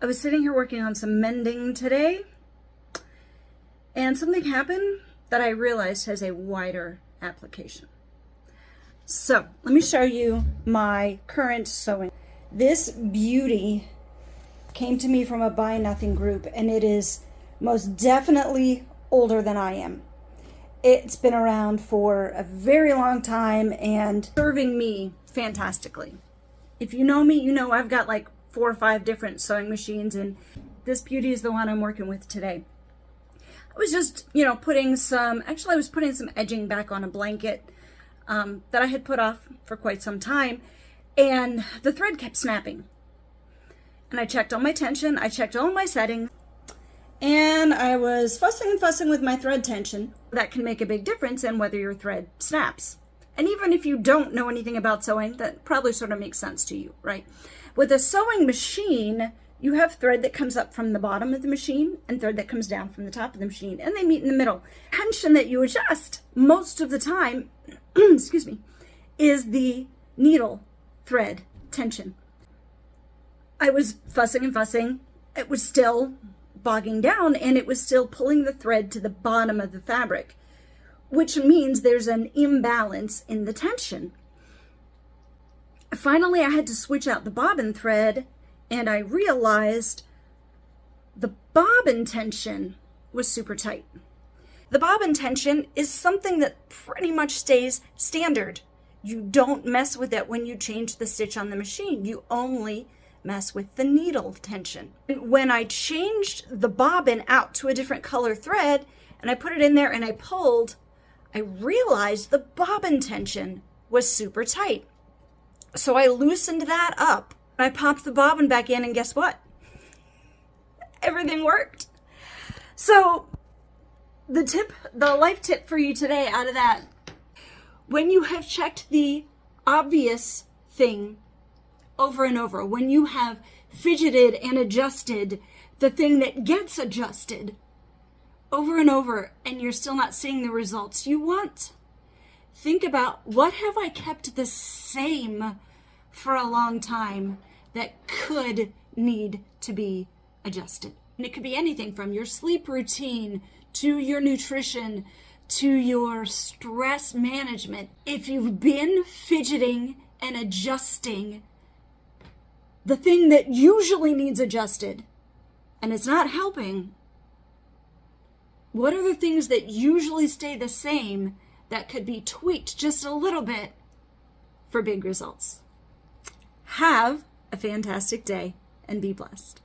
I was sitting here working on some mending today, and something happened that I realized has a wider application. So let me show you my current sewing. This beauty came to me from a Buy Nothing group, and it is most definitely older than I am. It's been around for a very long time and serving me fantastically. If you know me, you know I've got like 4 or 5 different sewing machines, and this beauty is the one I'm working with today. I was just, putting some edging back on a blanket that I had put off for quite some time, and the thread kept snapping. And I checked all my tension, I checked all my settings, and I was fussing and fussing with my thread tension. That can make a big difference in whether your thread snaps. And even if you don't know anything about sewing, that probably sort of makes sense to you, right? With a sewing machine, you have thread that comes up from the bottom of the machine and thread that comes down from the top of the machine, and they meet in the middle. Tension that you adjust most of the time, excuse me, is the needle thread tension. I was fussing and fussing. It was still bogging down, and it was still pulling the thread to the bottom of the fabric, which means there's an imbalance in the tension. Finally, I had to switch out the bobbin thread, and I realized the bobbin tension was super tight. The bobbin tension is something that pretty much stays standard. You don't mess with it when you change the stitch on the machine. You only mess with the needle tension. When I changed the bobbin out to a different color thread, and I put it in there and I pulled, I realized the bobbin tension was super tight. So I loosened that up. I popped the bobbin back in, and guess what? Everything worked. So the life tip for you today out of that, when you have checked the obvious thing over and over, when you have fidgeted and adjusted the thing that gets adjusted over and over, and you're still not seeing the results you want, think about, what have I kept the same for a long time that could need to be adjusted? And it could be anything from your sleep routine to your nutrition to your stress management. If you've been fidgeting and adjusting the thing that usually needs adjusted and it's not helping, what are the things that usually stay the same that could be tweaked just a little bit for big results? Have a fantastic day and be blessed.